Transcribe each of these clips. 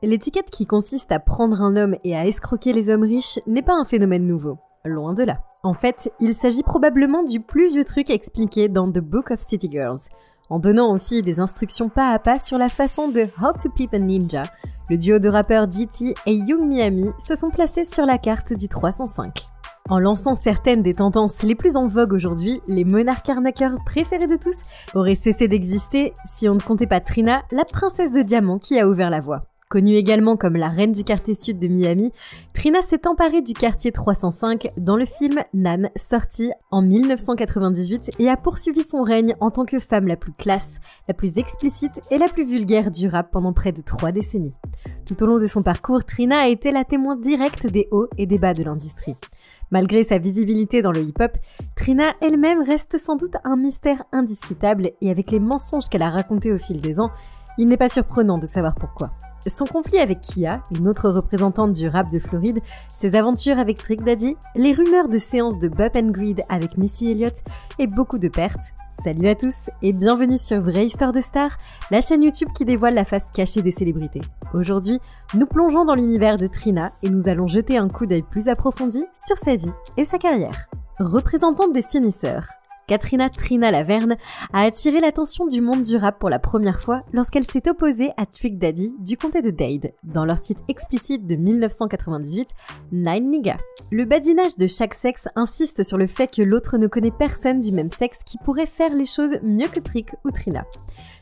L'étiquette qui consiste à prendre un homme et à escroquer les hommes riches n'est pas un phénomène nouveau, loin de là. En fait, il s'agit probablement du plus vieux truc expliqué dans The Book of City Girls. En donnant aux filles des instructions pas à pas sur la façon de How to Peep a Ninja, le duo de rappeurs GT et Young Miami se sont placés sur la carte du 305. En lançant certaines des tendances les plus en vogue aujourd'hui, les monarques arnaqueurs préférés de tous auraient cessé d'exister si on ne comptait pas Trina, la princesse de diamant qui a ouvert la voie. Connue également comme la reine du quartier sud de Miami, Trina s'est emparée du quartier 305 dans le film Nan, sorti en 1998 et a poursuivi son règne en tant que femme la plus classe, la plus explicite et la plus vulgaire du rap pendant près de 3 décennies. Tout au long de son parcours, Trina a été la témoin directe des hauts et des bas de l'industrie. Malgré sa visibilité dans le hip-hop, Trina elle-même reste sans doute un mystère indiscutable et avec les mensonges qu'elle a racontés au fil des ans, il n'est pas surprenant de savoir pourquoi. Son conflit avec Kia, une autre représentante du rap de Floride, ses aventures avec Trick Daddy, les rumeurs de séances de Bump and Greed avec Missy Elliott et beaucoup de pertes. Salut à tous et bienvenue sur Vraie Histoire de Star, la chaîne YouTube qui dévoile la face cachée des célébrités. Aujourd'hui, nous plongeons dans l'univers de Trina et nous allons jeter un coup d'œil plus approfondi sur sa vie et sa carrière. Représentante des finisseurs, Katrina Trina Laverne a attiré l'attention du monde du rap pour la première fois lorsqu'elle s'est opposée à Trick Daddy du comté de Dade, dans leur titre explicite de 1998, Nine Nigga. Le badinage de chaque sexe insiste sur le fait que l'autre ne connaît personne du même sexe qui pourrait faire les choses mieux que Trick ou Trina.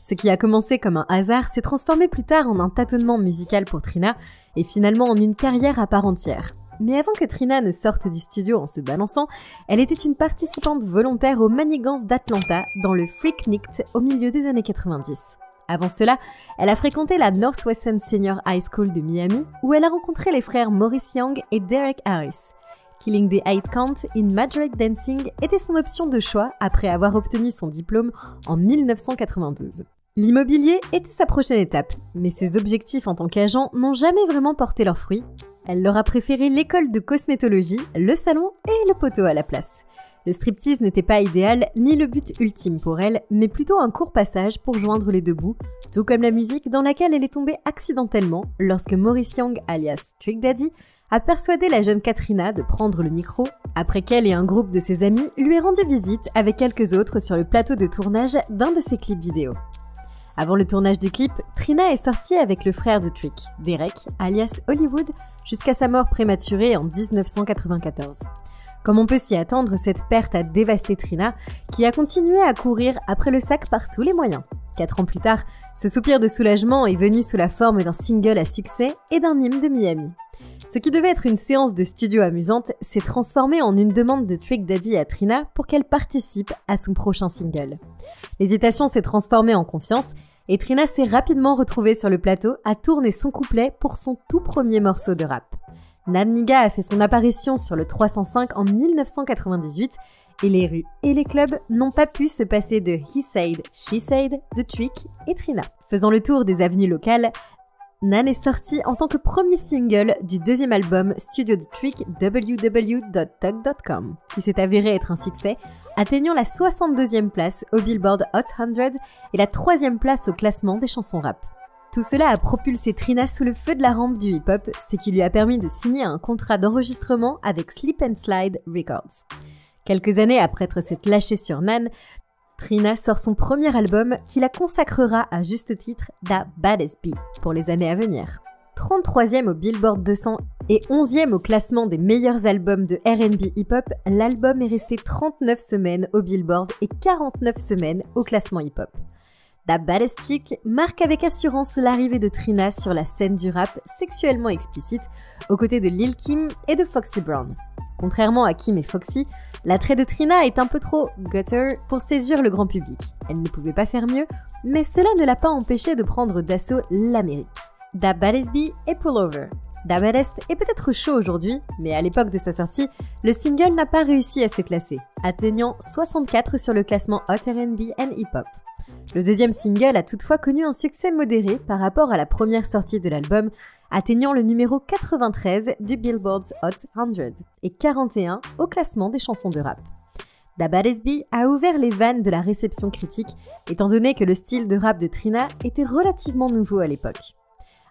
Ce qui a commencé comme un hasard s'est transformé plus tard en un tâtonnement musical pour Trina et finalement en une carrière à part entière. Mais avant que Trina ne sorte du studio en se balançant, elle était une participante volontaire aux manigances d'Atlanta dans le Freaknik au milieu des années 90. Avant cela, elle a fréquenté la Northwestern Senior High School de Miami, où elle a rencontré les frères Maurice Young et Derek Harris. Killing the 8 Count in Magic Dancing était son option de choix après avoir obtenu son diplôme en 1992. L'immobilier était sa prochaine étape, mais ses objectifs en tant qu'agent n'ont jamais vraiment porté leurs fruits. Elle leur a préféré l'école de cosmétologie, le salon et le poteau à la place. Le striptease n'était pas idéal ni le but ultime pour elle, mais plutôt un court passage pour joindre les deux bouts, tout comme la musique dans laquelle elle est tombée accidentellement lorsque Maurice Young, alias Trick Daddy, a persuadé la jeune Katrina de prendre le micro, après qu'elle et un groupe de ses amis lui aient rendu visite avec quelques autres sur le plateau de tournage d'un de ses clips vidéo. Avant le tournage du clip, Trina est sortie avec le frère de Trick, Derek, alias Hollywood, jusqu'à sa mort prématurée en 1994. Comme on peut s'y attendre, cette perte a dévasté Trina, qui a continué à courir après le sac par tous les moyens. 4 ans plus tard, ce soupir de soulagement est venu sous la forme d'un single à succès et d'un hymne de Miami. Ce qui devait être une séance de studio amusante s'est transformé en une demande de Trick Daddy à Trina pour qu'elle participe à son prochain single. L'hésitation s'est transformée en confiance et Trina s'est rapidement retrouvée sur le plateau à tourner son couplet pour son tout premier morceau de rap. Nine Nigga a fait son apparition sur le 305 en 1998 et les rues et les clubs n'ont pas pu se passer de He Said, She Said de Trick et Trina. Faisant le tour des avenues locales, Nan est sortie en tant que premier single du deuxième album studio de Trick www.tug.com, qui s'est avéré être un succès, atteignant la 62e place au Billboard Hot 100 et la 3e place au classement des chansons rap. Tout cela a propulsé Trina sous le feu de la rampe du hip-hop, ce qui lui a permis de signer un contrat d'enregistrement avec Slip and Slide Records. Quelques années après s'être lâchée sur Nan, Trina sort son premier album qui la consacrera à juste titre Da Baddest Bee pour les années à venir. 33e au Billboard 200 et 11e au classement des meilleurs albums de R&B hip-hop, l'album est resté 39 semaines au Billboard et 49 semaines au classement hip-hop. Da Baddest Chick marque avec assurance l'arrivée de Trina sur la scène du rap sexuellement explicite, aux côtés de Lil' Kim et de Foxy Brown. Contrairement à Kim et Foxy, l'attrait de Trina est un peu trop gutter pour séduire le grand public. Elle ne pouvait pas faire mieux, mais cela ne l'a pas empêchée de prendre d'assaut l'Amérique. Da Baddest Bee et Pullover. Da Baddest est peut-être chaud aujourd'hui, mais à l'époque de sa sortie, le single n'a pas réussi à se classer, atteignant 64 sur le classement Hot R&B and Hip Hop. Le deuxième single a toutefois connu un succès modéré par rapport à la première sortie de l'album, atteignant le numéro 93 du Billboard's Hot 100 et 41 au classement des chansons de rap. Da Baddest Bee a ouvert les vannes de la réception critique, étant donné que le style de rap de Trina était relativement nouveau à l'époque.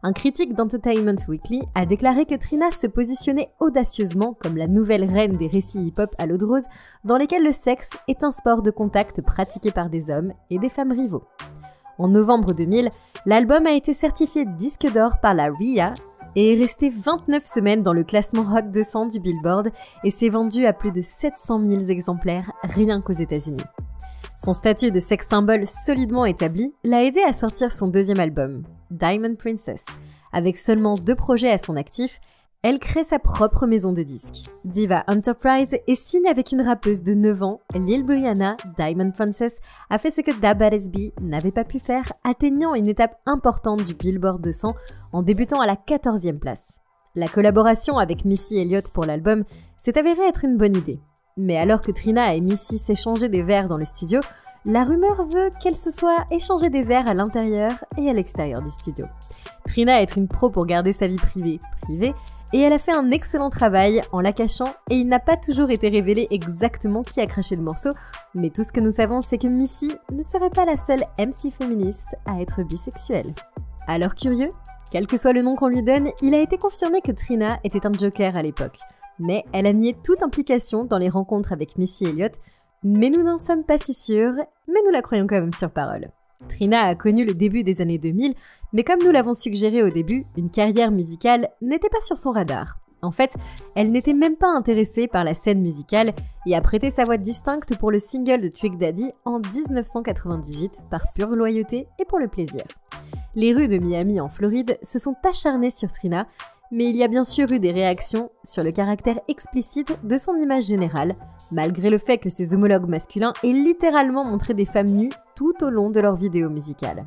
Un critique d'Entertainment Weekly a déclaré que Trina se positionnait audacieusement comme la nouvelle reine des récits hip-hop à l'eau de rose dans lesquels le sexe est un sport de contact pratiqué par des hommes et des femmes rivaux. En novembre 2000, l'album a été certifié disque d'or par la RIAA et est resté 29 semaines dans le classement Hot 200 du Billboard et s'est vendu à plus de 700 000 exemplaires rien qu'aux États-Unis. Son statut de sex symbole solidement établi l'a aidé à sortir son deuxième album, Diamond Princess. Avec seulement 2 projets à son actif, elle crée sa propre maison de disques, Diva Enterprise, et signe avec une rappeuse de 9 ans, Lil Brianna. Diamond Princess a fait ce que Da Baddest B n'avait pas pu faire, atteignant une étape importante du Billboard 200 en débutant à la 14e place. La collaboration avec Missy Elliott pour l'album s'est avérée être une bonne idée. Mais alors que Trina et Missy s'échangeaient des verres dans le studio, la rumeur veut qu'elles se soient échangées des verres à l'intérieur et à l'extérieur du studio. Trina est une pro pour garder sa vie privée, et elle a fait un excellent travail en la cachant et il n'a pas toujours été révélé exactement qui a craché le morceau, mais tout ce que nous savons c'est que Missy ne serait pas la seule MC féministe à être bisexuelle. Alors curieux? Quel que soit le nom qu'on lui donne, il a été confirmé que Trina était un joker à l'époque. Mais elle a nié toute implication dans les rencontres avec Missy Elliott, mais nous n'en sommes pas si sûrs, mais nous la croyons quand même sur parole. Trina a connu le début des années 2000, mais comme nous l'avons suggéré au début, une carrière musicale n'était pas sur son radar. En fait, elle n'était même pas intéressée par la scène musicale et a prêté sa voix distincte pour le single de Trick Daddy en 1998 par pure loyauté et pour le plaisir. Les rues de Miami en Floride se sont acharnées sur Trina, mais il y a bien sûr eu des réactions sur le caractère explicite de son image générale, malgré le fait que ses homologues masculins aient littéralement montré des femmes nues tout au long de leurs vidéos musicales.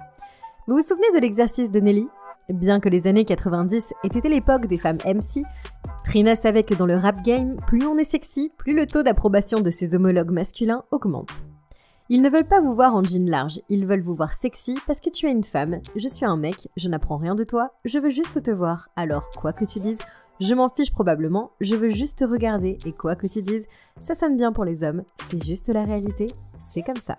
Vous vous souvenez de l'exercice de Nelly? Bien que les années 90 aient été l'époque des femmes MC, Trina savait que dans le rap game, plus on est sexy, plus le taux d'approbation de ses homologues masculins augmente. Ils ne veulent pas vous voir en jean large, ils veulent vous voir sexy parce que tu es une femme, je suis un mec, je n'apprends rien de toi, je veux juste te voir, alors quoi que tu dises, je m'en fiche probablement, je veux juste te regarder et quoi que tu dises, ça sonne bien pour les hommes, c'est juste la réalité, c'est comme ça.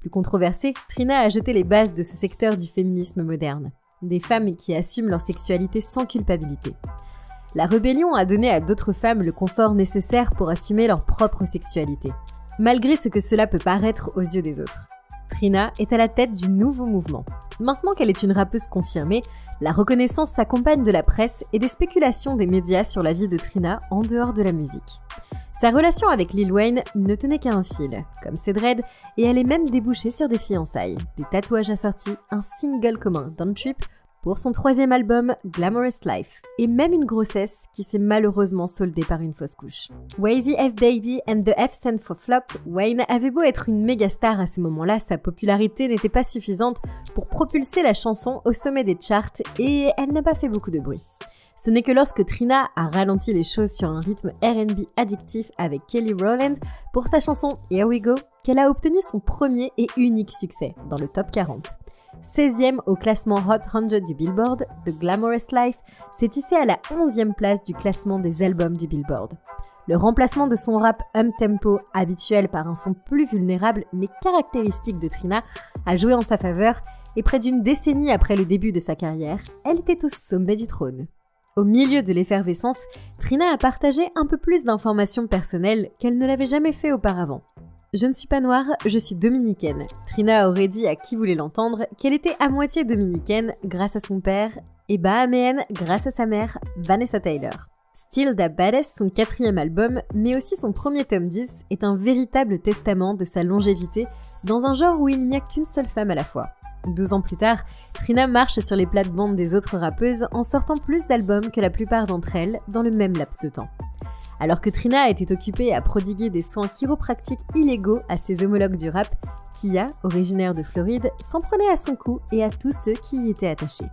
Plus controversée, Trina a jeté les bases de ce secteur du féminisme moderne. Des femmes qui assument leur sexualité sans culpabilité. La rébellion a donné à d'autres femmes le confort nécessaire pour assumer leur propre sexualité, malgré ce que cela peut paraître aux yeux des autres. Trina est à la tête du nouveau mouvement. Maintenant qu'elle est une rappeuse confirmée, la reconnaissance s'accompagne de la presse et des spéculations des médias sur la vie de Trina en dehors de la musique. Sa relation avec Lil Wayne ne tenait qu'à un fil, comme ses dreads, et elle est même débouchée sur des fiançailles, des tatouages assortis, un single commun, Don't Trip, pour son 3e album, Glamorous Life, et même une grossesse qui s'est malheureusement soldée par une fausse couche. Wheezy F Baby and the F stand for Flop, Wayne avait beau être une méga star à ce moment-là, sa popularité n'était pas suffisante pour propulser la chanson au sommet des charts et elle n'a pas fait beaucoup de bruit. Ce n'est que lorsque Trina a ralenti les choses sur un rythme R&B addictif avec Kelly Rowland pour sa chanson Here We Go qu'elle a obtenu son premier et unique succès dans le top 40. 16e au classement Hot 100 du Billboard, The Glamorous Life s'est hissé à la 11e place du classement des albums du Billboard. Le remplacement de son rap up-tempo habituel par un son plus vulnérable mais caractéristique de Trina a joué en sa faveur et près d'une décennie après le début de sa carrière, elle était au sommet du trône. Au milieu de l'effervescence, Trina a partagé un peu plus d'informations personnelles qu'elle ne l'avait jamais fait auparavant. Je ne suis pas noire, je suis dominicaine. Trina aurait dit à qui voulait l'entendre qu'elle était à moitié dominicaine grâce à son père et bahaméenne grâce à sa mère, Vanessa Taylor. Still Da Baddest, son 4e album, mais aussi son premier tome 10, est un véritable testament de sa longévité dans un genre où il n'y a qu'une seule femme à la fois. 12 ans plus tard, Trina marche sur les plates-bandes des autres rappeuses en sortant plus d'albums que la plupart d'entre elles dans le même laps de temps. Alors que Trina était occupée à prodiguer des soins chiropractiques illégaux à ses homologues du rap, Kia, originaire de Floride, s'en prenait à son cou et à tous ceux qui y étaient attachés.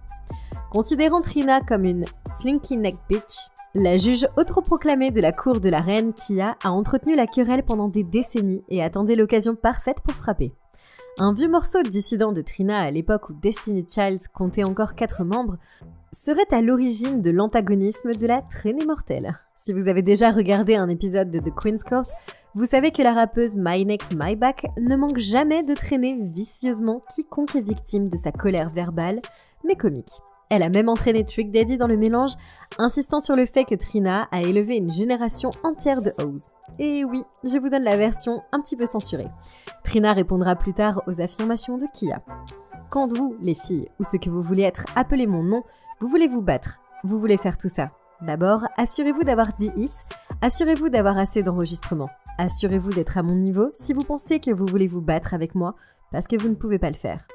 Considérant Trina comme une « slinky neck bitch », la juge autoproclamée de la cour de la reine, Kia, a entretenu la querelle pendant des décennies et attendait l'occasion parfaite pour frapper. Un vieux morceau dissident de Trina à l'époque où Destiny Child comptait encore 4 membres serait à l'origine de l'antagonisme de la traînée mortelle. Si vous avez déjà regardé un épisode de The Queen's Court, vous savez que la rappeuse My Neck My Back ne manque jamais de traîner vicieusement quiconque est victime de sa colère verbale, mais comique. Elle a même entraîné Trick Daddy dans le mélange, insistant sur le fait que Trina a élevé une génération entière de hoes. Et oui, je vous donne la version un petit peu censurée. Trina répondra plus tard aux affirmations de Kia. Quand vous, les filles, ou ce que vous voulez être, appelez mon nom, vous voulez vous battre, vous voulez faire tout ça. D'abord, assurez-vous d'avoir 10 hits, assurez-vous d'avoir assez d'enregistrements. Assurez-vous d'être à mon niveau si vous pensez que vous voulez vous battre avec moi, parce que vous ne pouvez pas le faire.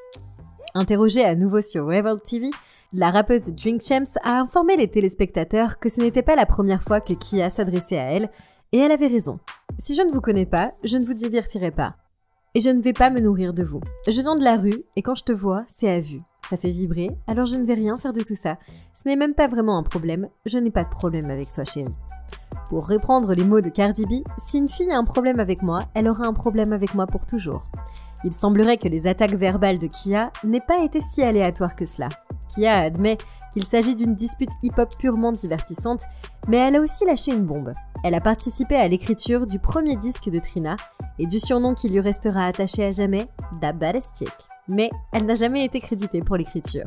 Interrogée à nouveau sur Revolt TV, la rappeuse de Drink Champs a informé les téléspectateurs que ce n'était pas la première fois que Kia s'adressait à elle, et elle avait raison. Si je ne vous connais pas, je ne vous divertirai pas. Et je ne vais pas me nourrir de vous. Je viens de la rue, et quand je te vois, c'est à vue. Ça fait vibrer, alors je ne vais rien faire de tout ça. Ce n'est même pas vraiment un problème, je n'ai pas de problème avec toi, chérie. Pour reprendre les mots de Cardi B, si une fille a un problème avec moi, elle aura un problème avec moi pour toujours. Il semblerait que les attaques verbales de Kia n'aient pas été si aléatoires que cela. Kia admet qu'il s'agit d'une dispute hip-hop purement divertissante, mais elle a aussi lâché une bombe. Elle a participé à l'écriture du premier disque de Trina et du surnom qui lui restera attaché à jamais, Da Baddest Chick. Mais elle n'a jamais été créditée pour l'écriture.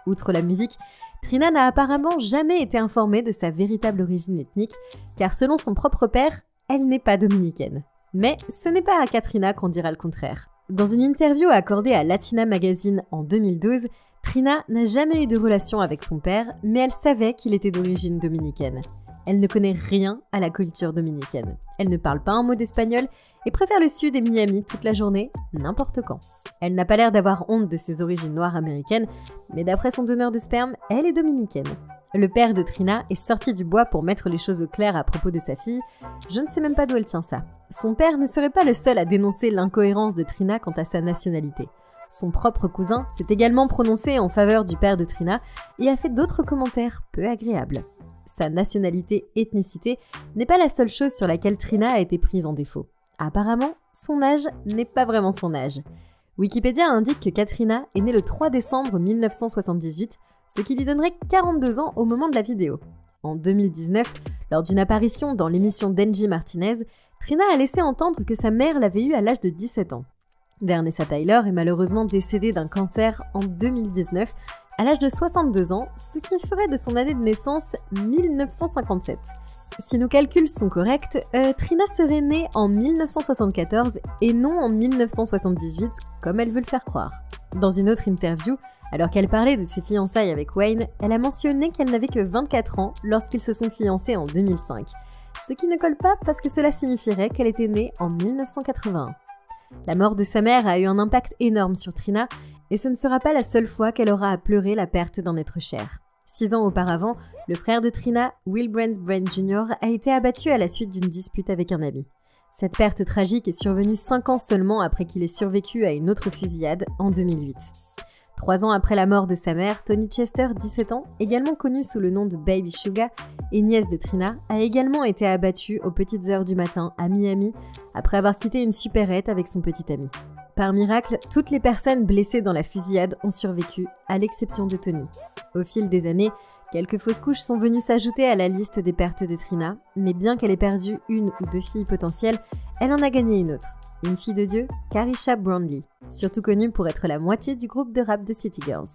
Outre la musique, Trina n'a apparemment jamais été informée de sa véritable origine ethnique, car selon son propre père, elle n'est pas dominicaine. Mais ce n'est pas à Katrina qu'on dira le contraire. Dans une interview accordée à Latina Magazine en 2012, Trina n'a jamais eu de relation avec son père, mais elle savait qu'il était d'origine dominicaine. Elle ne connaît rien à la culture dominicaine. Elle ne parle pas un mot d'espagnol et préfère le sud et Miami toute la journée, n'importe quand. Elle n'a pas l'air d'avoir honte de ses origines noires américaines, mais d'après son donneur de sperme, elle est dominicaine. Le père de Trina est sorti du bois pour mettre les choses au clair à propos de sa fille. Je ne sais même pas d'où elle tient ça. Son père ne serait pas le seul à dénoncer l'incohérence de Trina quant à sa nationalité. Son propre cousin s'est également prononcé en faveur du père de Trina et a fait d'autres commentaires peu agréables. Sa nationalité, ethnicité, n'est pas la seule chose sur laquelle Trina a été prise en défaut. Apparemment, son âge n'est pas vraiment son âge. Wikipédia indique que Katrina est née le 3 décembre 1978, ce qui lui donnerait 42 ans au moment de la vidéo. En 2019, lors d'une apparition dans l'émission d'Angie Martinez, Trina a laissé entendre que sa mère l'avait eue à l'âge de 17 ans. Vanessa Tyler est malheureusement décédée d'un cancer en 2019, à l'âge de 62 ans, ce qui ferait de son année de naissance 1957. Si nos calculs sont corrects, Trina serait née en 1974 et non en 1978, comme elle veut le faire croire. Dans une autre interview, alors qu'elle parlait de ses fiançailles avec Wayne, elle a mentionné qu'elle n'avait que 24 ans lorsqu'ils se sont fiancés en 2005, ce qui ne colle pas parce que cela signifierait qu'elle était née en 1981. La mort de sa mère a eu un impact énorme sur Trina, et ce ne sera pas la seule fois qu'elle aura à pleurer la perte d'un être cher. 6 ans auparavant, le frère de Trina, Will Brent Jr., a été abattu à la suite d'une dispute avec un ami. Cette perte tragique est survenue 5 ans seulement après qu'il ait survécu à une autre fusillade en 2008. 3 ans après la mort de sa mère, Tony Chester, 17 ans, également connu sous le nom de Baby Suga et nièce de Trina, a également été abattu aux petites heures du matin à Miami après avoir quitté une supérette avec son petit ami. Par miracle, toutes les personnes blessées dans la fusillade ont survécu, à l'exception de Tony. Au fil des années, quelques fausses couches sont venues s'ajouter à la liste des pertes de Trina, mais bien qu'elle ait perdu une ou 2 filles potentielles, elle en a gagné une autre. Une fille de Dieu, Carisha Brownlee, surtout connue pour être la moitié du groupe de rap de City Girls.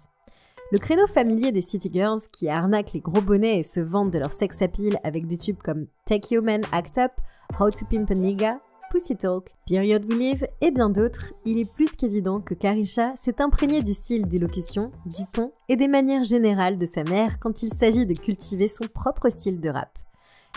Le créneau familier des City Girls, qui arnaquent les gros bonnets et se vantent de leur sex appeal avec des tubes comme Take Your Man Act Up, How to Pimp a Nigga, Pussy Talk, Period We Live et bien d'autres, il est plus qu'évident que Carisha s'est imprégnée du style d'élocution, du ton et des manières générales de sa mère quand il s'agit de cultiver son propre style de rap.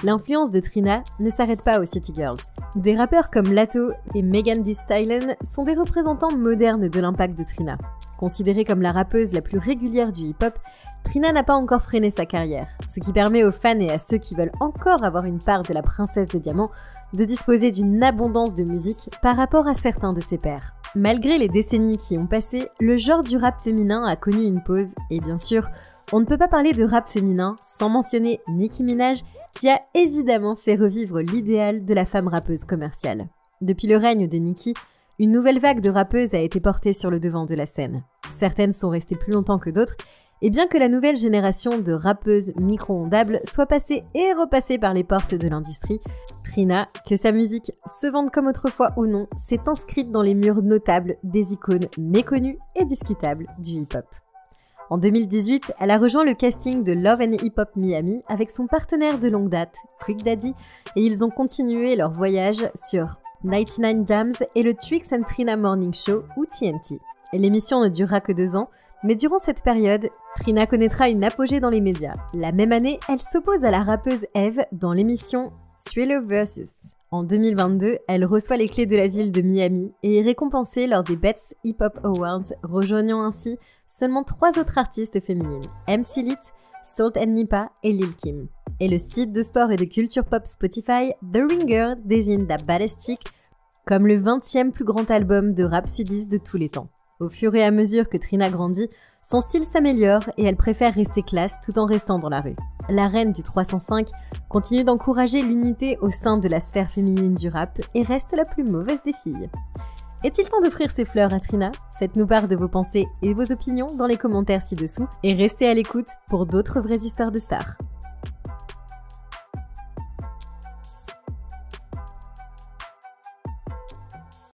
L'influence de Trina ne s'arrête pas aux City Girls. Des rappeurs comme Latto et Megan Thee Stallion sont des représentants modernes de l'impact de Trina. Considérée comme la rappeuse la plus régulière du hip-hop, Trina n'a pas encore freiné sa carrière, ce qui permet aux fans et à ceux qui veulent encore avoir une part de la princesse de diamant de disposer d'une abondance de musique par rapport à certains de ses pairs. Malgré les décennies qui ont passé, le genre du rap féminin a connu une pause et bien sûr, on ne peut pas parler de rap féminin sans mentionner Nicki Minaj qui a évidemment fait revivre l'idéal de la femme rappeuse commerciale. Depuis le règne de Nicki, une nouvelle vague de rappeuses a été portée sur le devant de la scène. Certaines sont restées plus longtemps que d'autres, et bien que la nouvelle génération de rappeuses micro-ondables soit passée et repassée par les portes de l'industrie, Trina, que sa musique se vende comme autrefois ou non, s'est inscrite dans les murs notables des icônes méconnues et discutables du hip-hop. En 2018, elle a rejoint le casting de Love & Hip Hop Miami avec son partenaire de longue date, Quick Daddy, et ils ont continué leur voyage sur 99 Jams et le Trix and Trina Morning Show ou TNT. L'émission ne durera que 2 ans, mais durant cette période, Trina connaîtra une apogée dans les médias. La même année, elle s'oppose à la rappeuse Eve dans l'émission Thriller vs. En 2022, elle reçoit les clés de la ville de Miami et est récompensée lors des Best Hip Hop Awards, rejoignant ainsi seulement 3 autres artistes féminines, MC Lyt, Salt and Nipah et Lil Kim. Et le site de sport et de culture pop Spotify, The Ringer, désigne Da Baddest Chick comme le 20e plus grand album de rap sudiste de tous les temps. Au fur et à mesure que Trina grandit, son style s'améliore et elle préfère rester classe tout en restant dans la rue. La reine du 305 continue d'encourager l'unité au sein de la sphère féminine du rap et reste la plus mauvaise des filles. Est-il temps d'offrir ses fleurs à Trina? Faites-nous part de vos pensées et vos opinions dans les commentaires ci-dessous et restez à l'écoute pour d'autres vraies histoires de stars.